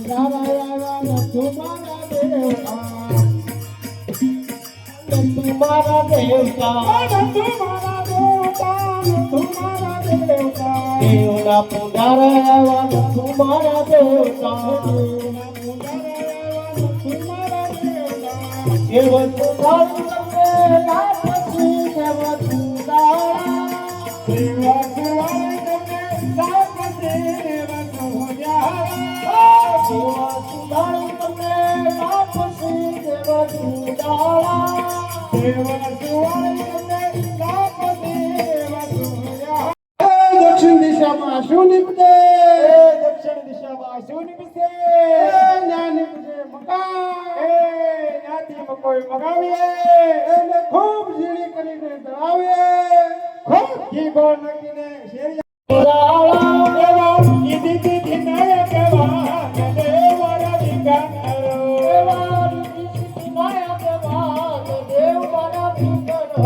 तुम्हारा देवता पुजारा तुम्हारा देवता केवल दक्षिण दिशाમાં શું નીપજે દક્ષિણ દિશામાં શું નીપજે જ્ઞાન નીપજે મકાન જ્ઞાતિ કોઈ મગાવીએ એને ખૂબ ઝીણી કરીને દળાવીએ ખૂબ ઘી ગોળ નાખીને શેરિયા દેવા ઈદી તીધી નાયક દેવા દેવરા વિકારો દેવા ઈદી નાયક દેવા દેવરા વિકારો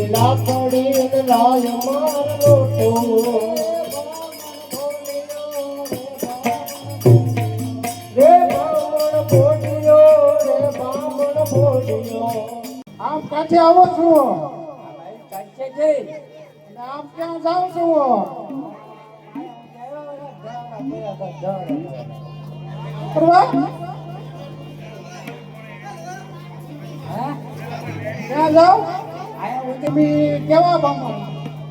લાકડી લાય માર લોટો રે બામણ બોલ્યો આમ કાઠે આવો છો કાઠે જઈ આમ ક્યાં જાવ છો ક્યાં જાવ તમે કેવા બામણ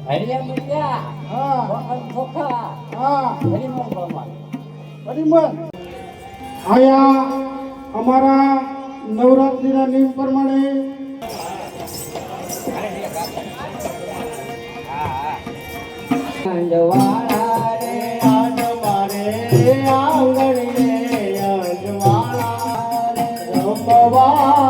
હરિયા મુંજા હા ખોખા હા હરિમન બામણ હરિમન આયા અમારા નવરાત્રીના નિયમ પ્રમાણે અંજવાળા રે આજ મારે આંગણે અંજવાળા રમવા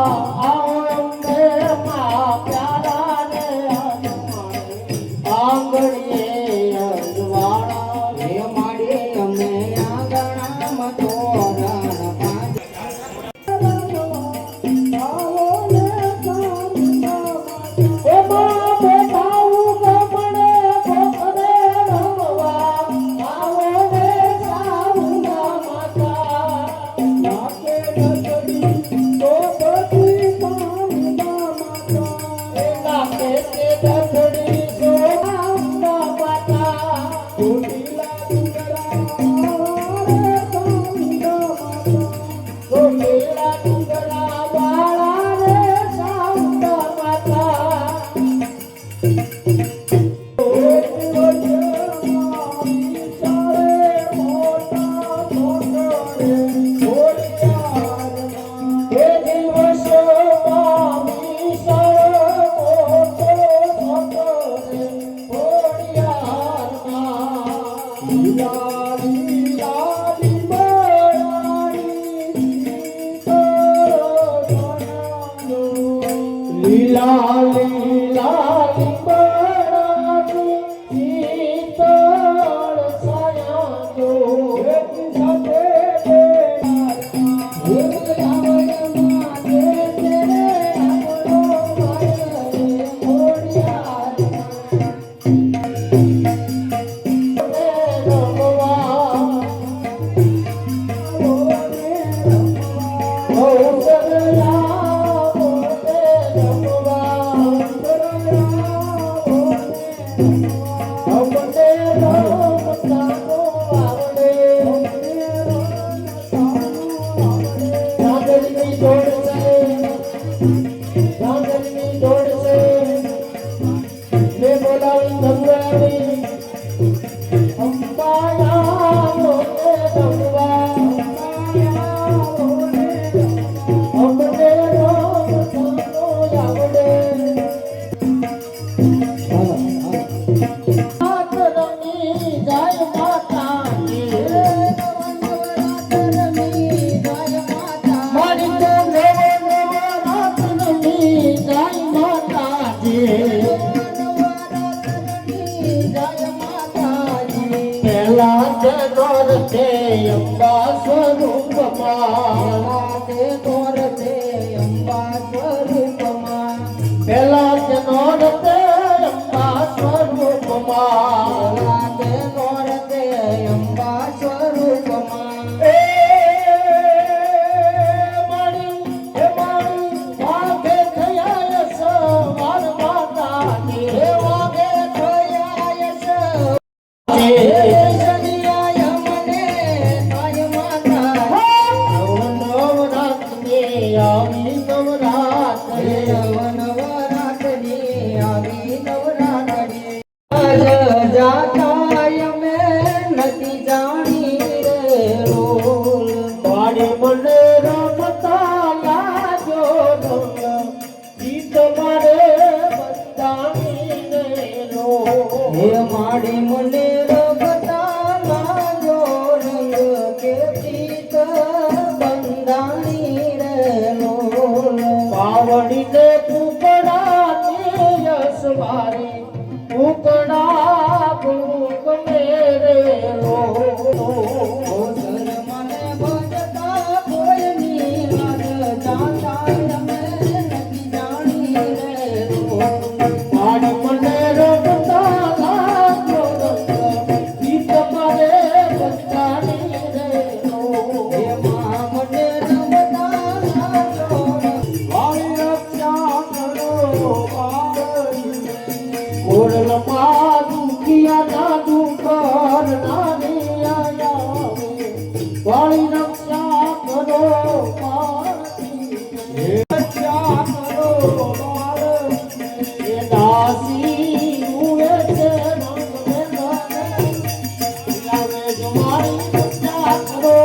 સ્વરૂપમાં તે નોરતે અંબા સ્વરૂપમાં પેલા તે નોરતે અંબા સ્વરૂપમાં તે નોરતે અંબા સ્વરૂપમાં વાગે થયા સવાર માતાની હે વાગે થયા યશ સદિયા મને તાય માતા નવરાત્રી આવી નવરાત્રી નવરાત્રી આવી નવરાત્રી આજ જાતા અમે નથી જાણી રે રોલ વાડી મને રમતા લાજો રંગ ગીત મારે બંધાણી ને લો હે માડી મને રબતા લાજો રંગ કે પ્રીત બંધાણી રે લોલ પાવડીને કુકડા યશવારી કુકડા ભૂખ મેરે લો ઓસર મને ભજતા કોઈની લાજ જાતા અમે નથી જાણી રે લોલ વાડી મને રમતા લાજો રંગ ગીત મારે બંધાણી ને લો હે મા મને રબતા લાજો વાળી રક્ષા કરો ઓરલમાં દુખિયા ના દુખર નાની આવે વાળી રક્ષા કરો રક્ષા કરો એ દાસી ઉએ છે નામે લાવે જો મારી રક્ષા કરો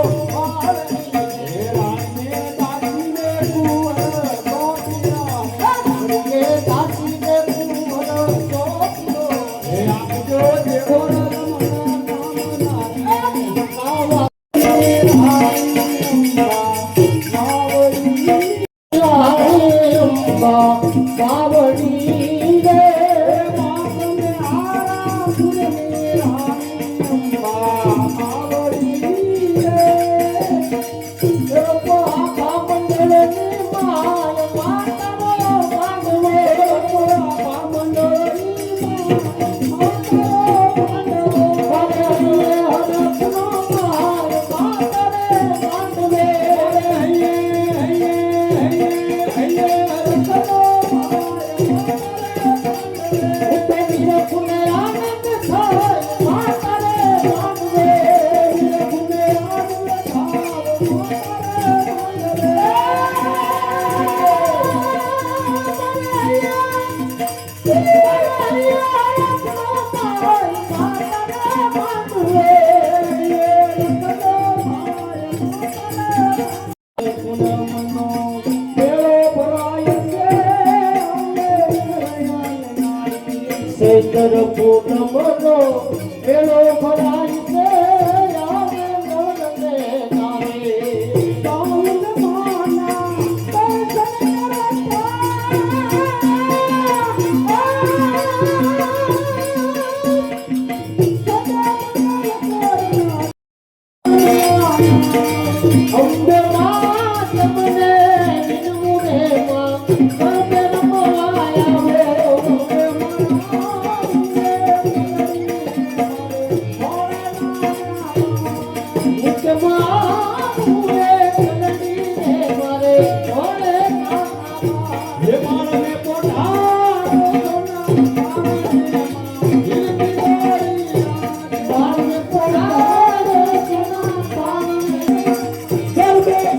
બાવડી રે મામને બાવડી રે શેતર પૂનમનો મેળો ભરાય છે આવે મોરને નાવે બાઉલ માના દર્શન અંબે માં તમને વિનવું રે માં અંબે Get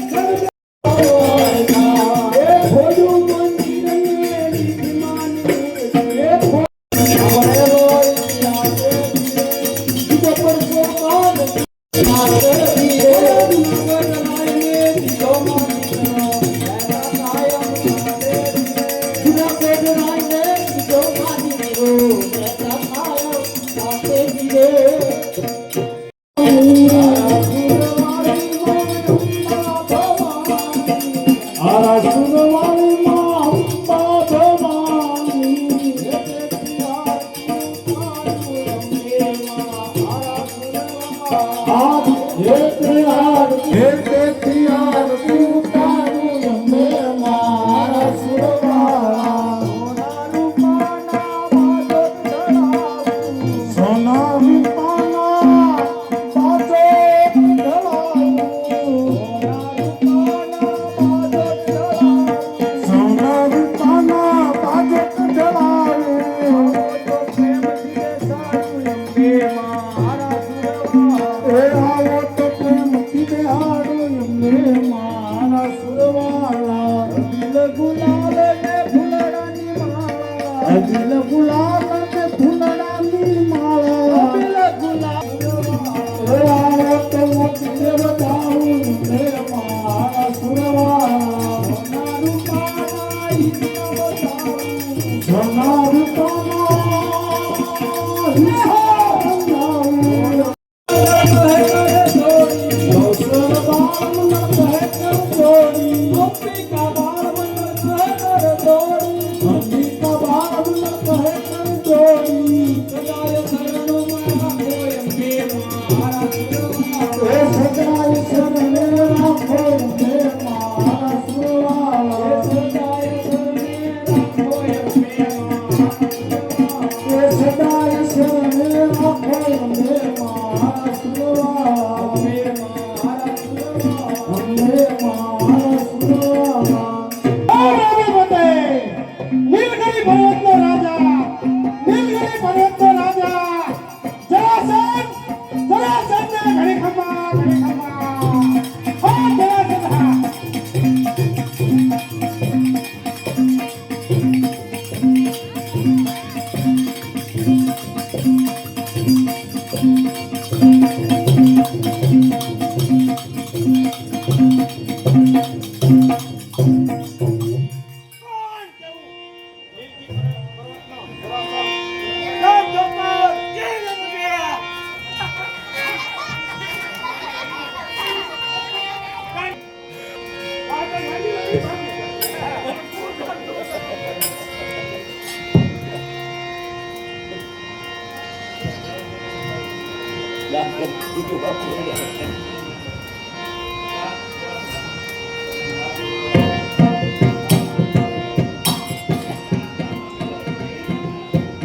મારા સુરવાળા દિલ ગુલાલ ને ફૂલડાની માળા દિલ ગુલાબ ને ફૂલડાની માળા દિલ ગુલાલ આવો તો મોતી બતાવું રે મારા સુરવાળા મારું પાણા ઈના બતાવું સોના રૂપાના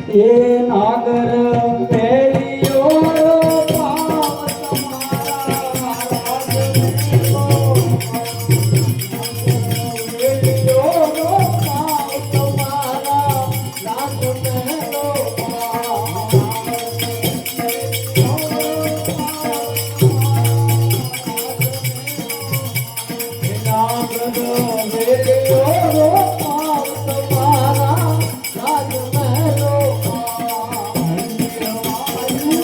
એ નાગર પેલીઓ પાવ તમારા રાજમેલો પેલીઓ પાવ તમારા રાજમેલો નાગર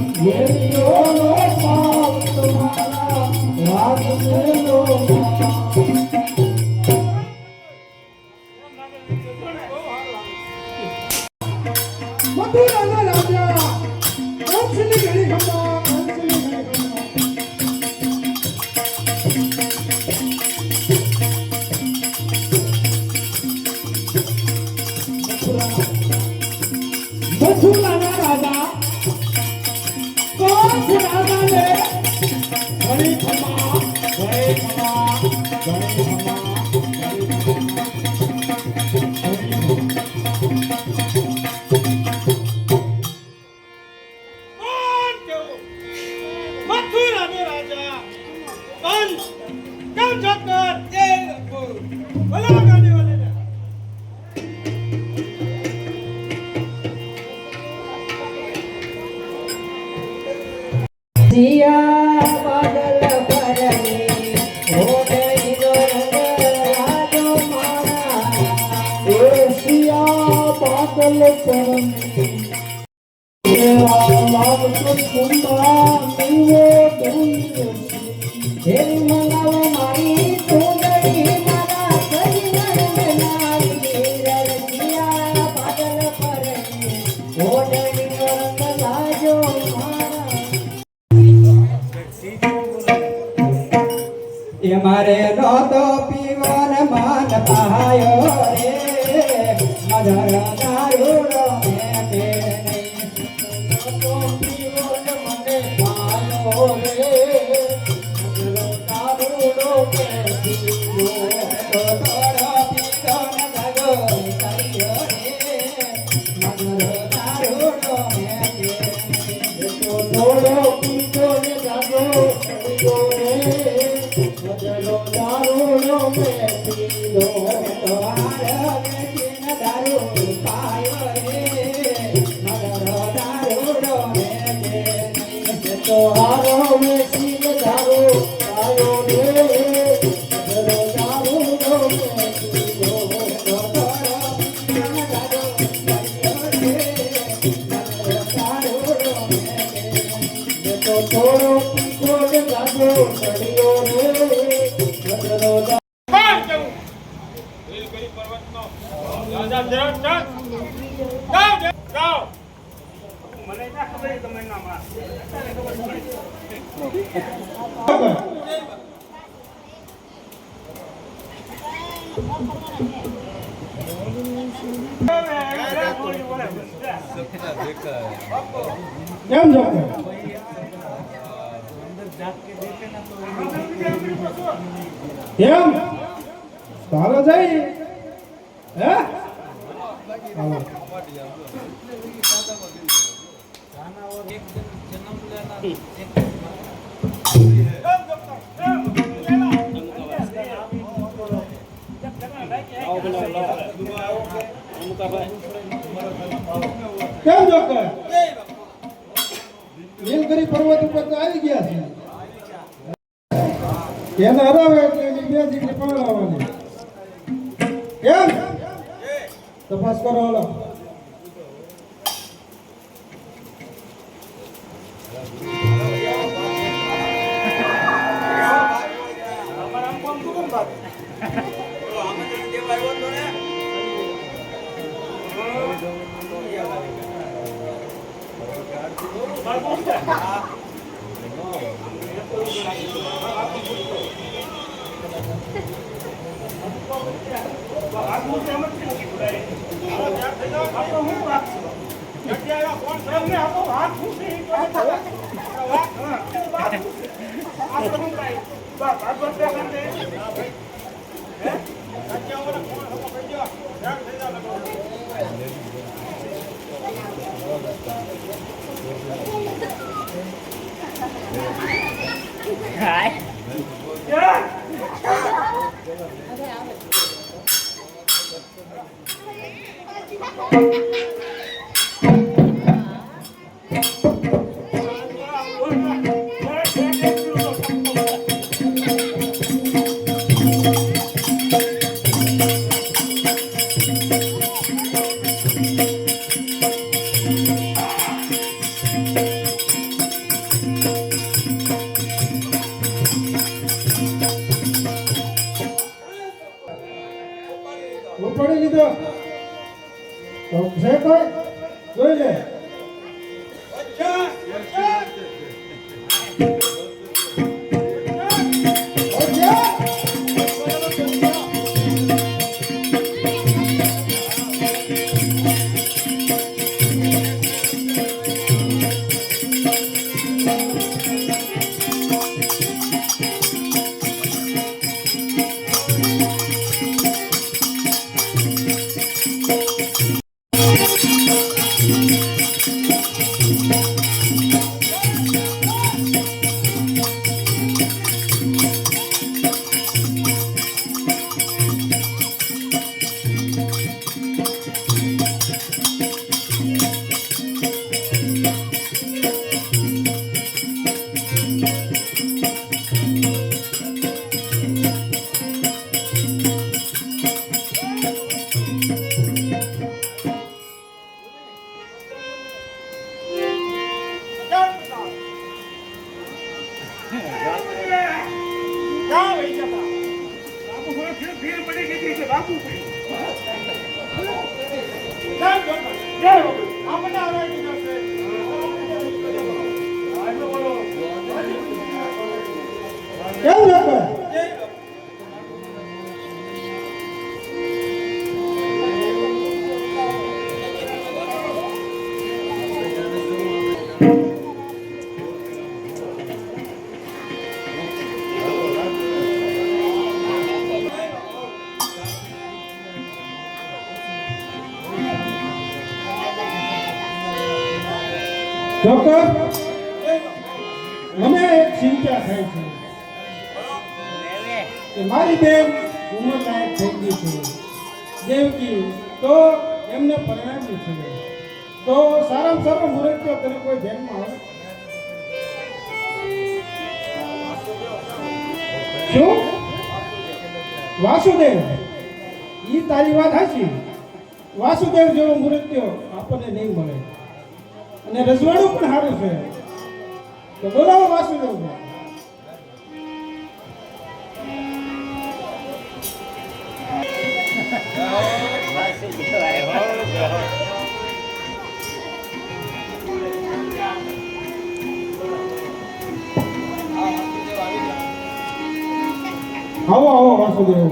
પેલીઓ પાવ તમારા રાજમેલો સિયા બાદલ પરને ઓઢણીનો રંગ રાજો મારા એશિયા બાદલ પરને લાલ કુંડા નીવો દુનિયા દેવી મંગાવો મારી સુંદરી મારા કૈનાર નારી રસિયા બાદલ પરને ઓઢણીનો રંગ રાજો મારા એ મારે નહોતો પીવન મન પાયો રે મધર દારૂડો મેં કે તો પીવન મને પાયો રે દારૂડો કે પીવો તો તોરો પીતો ન ગગો કર્યો રે મધર દારૂડો મેં કે તો થોડો પીતો ને જાગો સડીયો રે બદલો દારૂડો મે પીધો તો હાર વેચીન દારૂ પાયો રે મધર દારૂડો મેં કે તો હારો વેચીન દારૂ પાયો રે બદલો દારૂડો મે પીધો તો તોરો પીતો ન ગગો કર્યો રે મધર દારૂડો મેં કે તો થોડો પીતો ને જાગો સડીયો રે બદલો નીલગિરી પર્વતનો રાજા જયચંદ ગાઓ મને ના ખબર તમે ના માર કેમ જો કેમ ચાલો જઈ હે ચાલો કેમ જો નીલગિરી પર્વત ઉપર તો આવી ગયા છે એને હરાવે એટલે એની બે દીકરી પકડાવવાની કેમ તપાસ કરો હાલો ઉપાડી લીધો તો છે કોઈ જોઈ લે કેમ જોકર? જોકર, મને એક ચિંતા થાય છે કે મારી બેન ઉંમર લાયક થઈ ગઈ છે દેવકી, તો એમને પરિણામી છે, તો સારામાં સારો મુહૂર્ત તને કોઈ ધ્યાનમાં આવે? શું? વાસુદેવ? ઈ તારી વાત સાચી. વાસુદેવ જેવો મુહૂર્ત આપણને નહીં મળે, અને રજવાડું પણ સારું છે, તો બોલાવો વાસુદેવ. આવો આવો વાસુદેવ,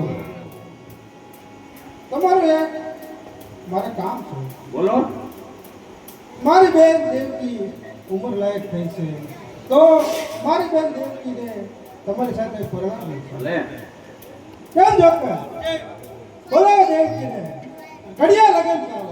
તમારું એક મારે કામ છે. બોલો. મારી બેન દેવકી ઉંમર લાયક થઈ છે, તો મારી બેન દેવકીને તમારી સાથે પરણાવી છે. ભલે. કેમ જોકર? બોલાવો દેવકીને, ઘડિયા લગન કરો.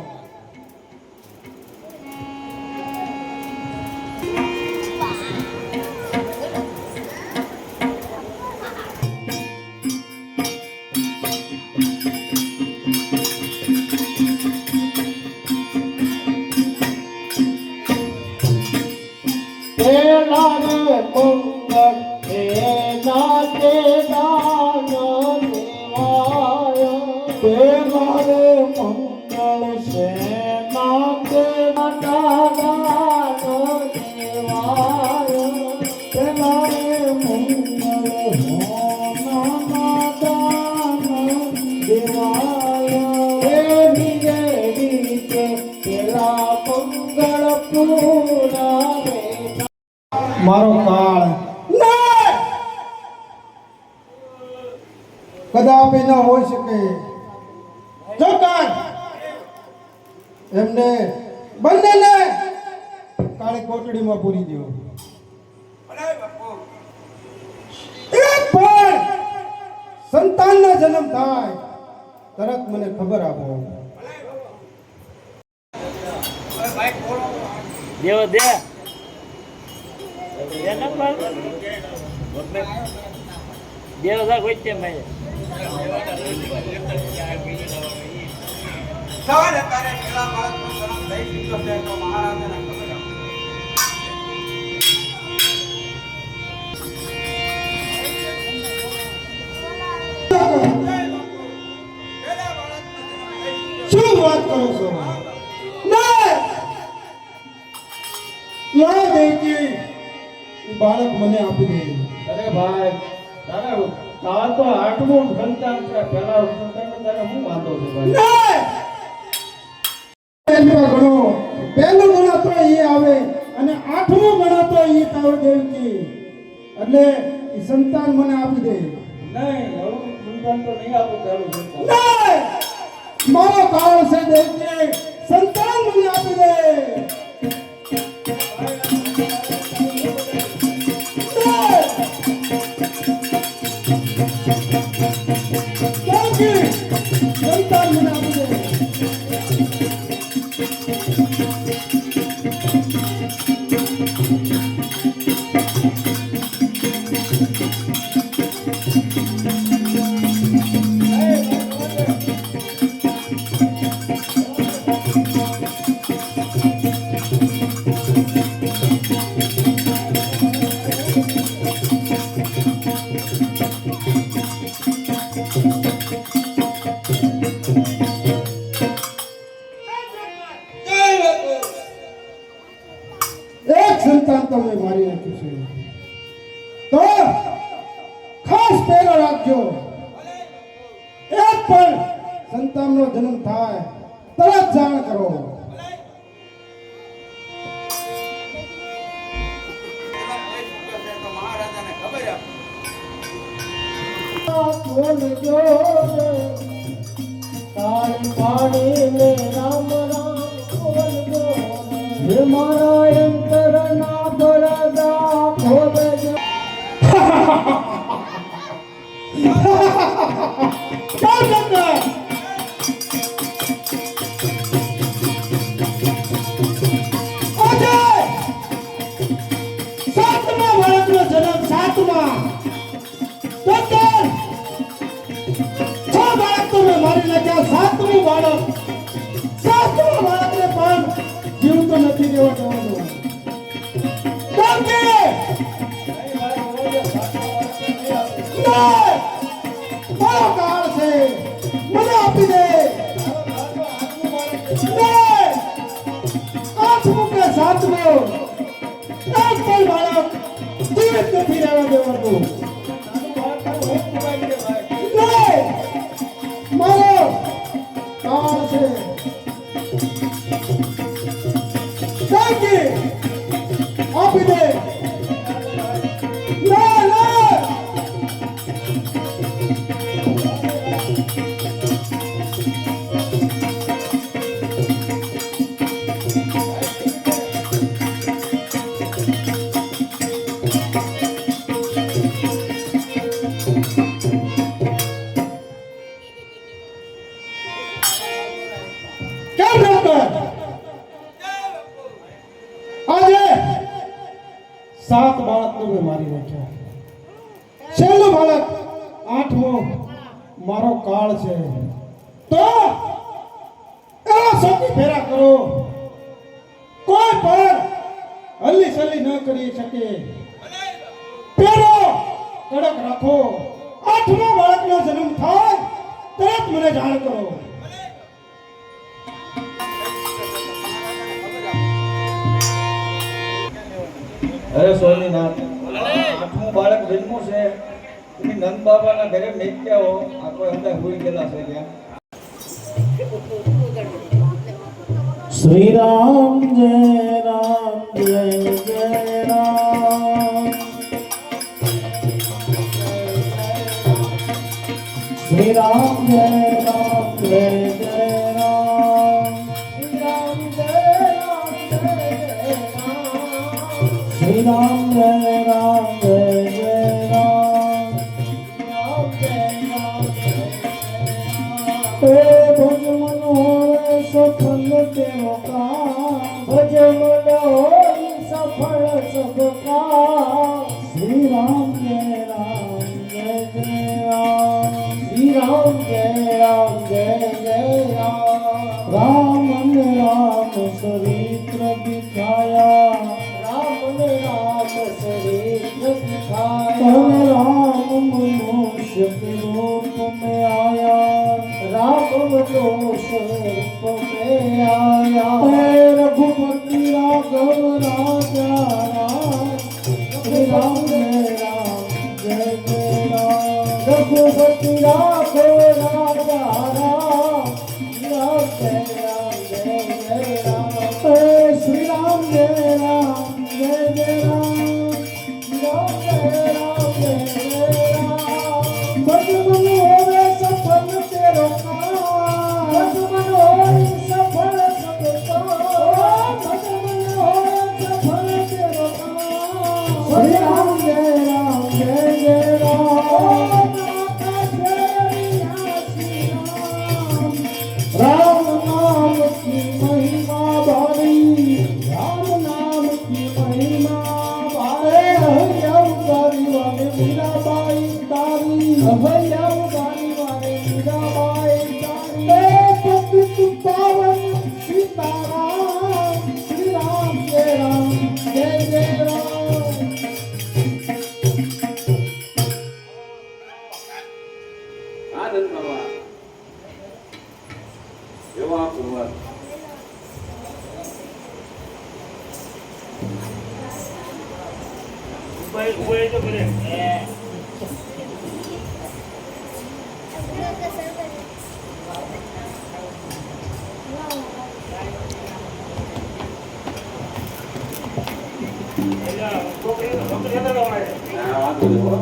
મારો કાળ કદાપી ન હોઈ શકે. જોકર, એમને બંનેને કાળી કોટડીમાં પૂરી દો. એક પણ સંતાનનો જન્મ થાય તરત મને ખબર આપો. દેવ દે દેવ જા કોઈ તે મેં સવારે તારે પેલા બાળકનો જન્મ થઈ ચૂક્યો છે તો મહારાજાને ખબર આપો. શું વાત કરો છો? લા દેવકી, ઈ બાળક મને આપી દે. અરે ભાઈ, તારા તાર તો 8મું સંતાન છે, પહેલા સંતાન તારે શું વાંધો છે ભાઈ? પહેલું ગણો, પહેલું ગણો તો ઈ આવે, અને 8મું ગણો તો ઈ તાવ દેવકી, એટલે ઈ સંતાન મને આપી દે. નહીં, હવે સંતાન તો નહીં આપો પહેલું સંતાન. નહીં! મારો કાળ છે દેવકી, સંતાન મને આપી દે. સંતાન મને આપી દે. એક સંતાન તમે મારી નાખ્યું છે, તો ખાસ પહેરો રાખજો. એક પણ સંતાનનો જન્મ થાય તરત જાણ કરો. મહારાજાને ખબર આપો. ખોલજો તાળી પાડીને રામ રામ ખોલજો હે મારા અંતરના પડદા ખોલજો ચાલ જગત આજે સાતમા બાળકનો જન્મ સાતમા ડોક્ટર છ બાળક તો મેં મારી નાખ્યા સાતમું બાળક સાતમા બાળકને પણ જીવતો નથી દેવા જવાનું કેમ કે મારો કાળ છે મને આપી દે આઠમું કે સાતમું એક પણ બાળક જીવિત નથી રહેવા દેવાનું મારો કાળ છે આપી દે ના ના કેમ ડોક્ટર આજે સાત બાળકને મેં મારી નાખ્યા છેલ્લું બાળક આઠમો મારો કાળ છે તો એવા સતી ફેરા કરો કોઈ પણ હલ્લી સલ્લી ન કરી શકે પેરો કડક રાખો આઠમા બાળકનો જન્મ થાય તરત મને જાણ કરો અરે સ્વામીનાથ આઠમું બાળક જન્મું છે તમે નંદ બાબાના ઘરે મેક્યા હો આ કોઈ અંદર હોઈ ગયેલા છે ત્યાં શ્રી રામ જય રામ જય જય રામ શ્રી રામ જય રામ જય જય રામ શ્રી રામ જય રામ જય જય રામ શ્રી રામ જય રામ જય જય રામ રામ જય રામ જય જય ભજ મનોહર સફલ તેરો કામ ભજ મનોહર સફળ સબ કામ શ્રી રામ જય રામ જય જય રામ શ્રી રામ જય રામ જય જય રામ ને રામ ચરિત્ર દિખાયા राम शरीर दिखाया राम मनुष्य के रूप में आया राम मनुष्य रूप में आया रघुपति राघव राजा राम श्री राम जय जय राम रघुपति राघव राजा राम जय राम श्री राम जय राम जय जय राम राम जय राम जय जय राम भज मनोहर सफल तेरो काम भज मनोहर सफल सब काम भज मनोहर सफल तेरो काम श्री राम जय जय राम राम नाम की महिमा भारी राम नाम की महिमा भारे अभयंकारी वाले मीराबाई तारी अभयंकारी वाले मीराबाई तारी पतित पावन सीताराम श्री राम जय जय राम આનંદ બાબા એવા કુંવર ઉભા તો કરે વાંધો નહીં હો.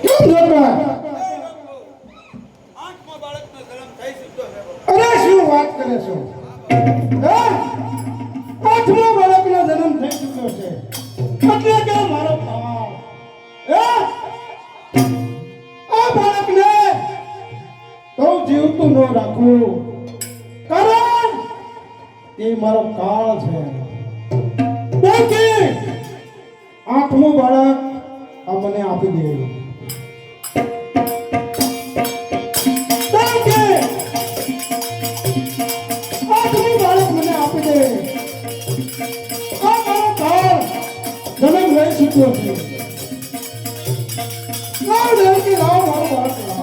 કેમ જોતા? આઠમા બાળકનો જન્મ થઈ ચૂક્યો છે બાપુ. અરે શું વાત કરે છો? હે? આઠમા બાળકનો જન્મ થઈ ચૂક્યો છે એટલે કે મારો કાળ. હે? આ બાળકને તો જીવતું ન રાખવું, કારણ એ મારો કાળ છે. તેથી આઠમું બાળક આ મને આપી દે. આઠમું બાળક મને આપી દે. આ મારો કાળ જન્મ લઈ ચૂક્યો છે. લાવ દેવકી, લાવ મારું બાળક લાવ.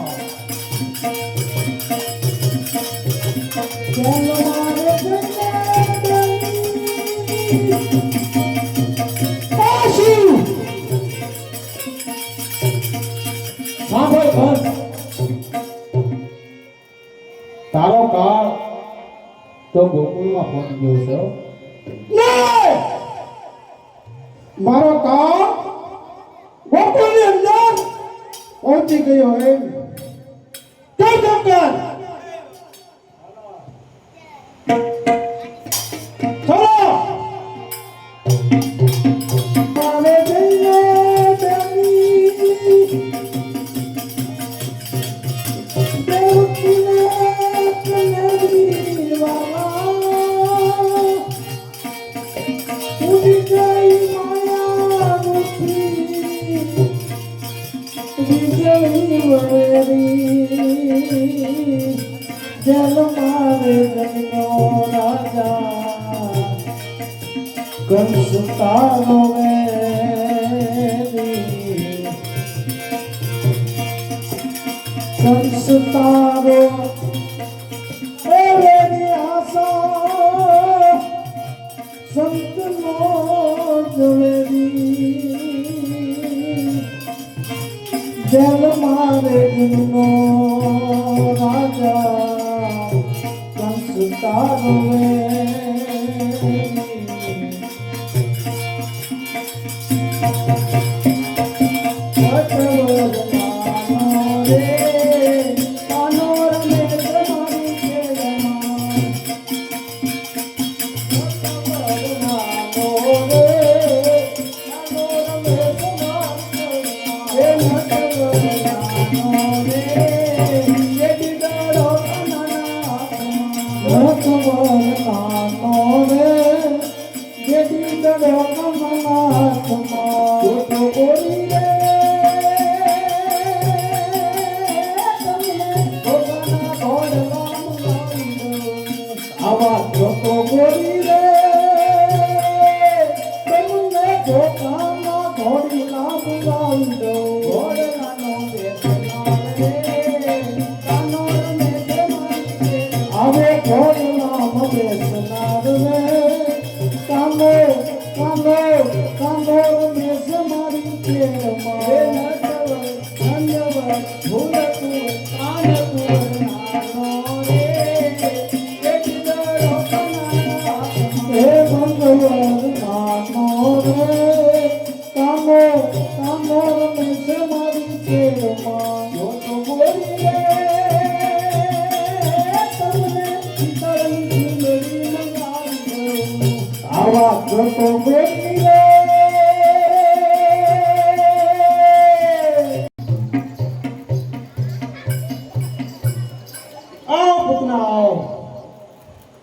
ચાલો મારે પાછું. હા ભાઈ બસ. તારો કાળ તો ગોકુળમાં પહોંચી ગયો છે. નહીં! મારો કાળ ગોકુળની અંદર પહોંચી ગયો એમ કઈ ડોક્ટર? ચલો મારે જઈએ દેવી દેવકીને કનૈયા વાલા ઉડી ગઈ માયા રૂપી વિજયી વળી જલ મારે જન્મો રાજા કંસ તારો વેરી કંસ તારો વેરી આશા સંત નો જવેરી જલ મારે જન્મો રાજા કંસ તારો વેરી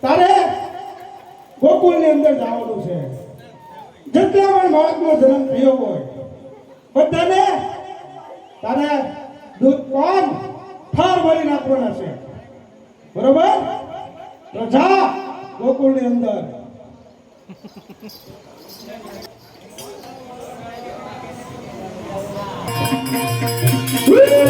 તારે ગોકુળની અંદર જવાનું છે. જેટલા પણ બાળકનો જન્મ થયો હોય બધાને તારે દૂધ પાન ઠાર ભરી નાખવાના છે. બરોબર? તો જા ગોકુળની અંદર. Woo!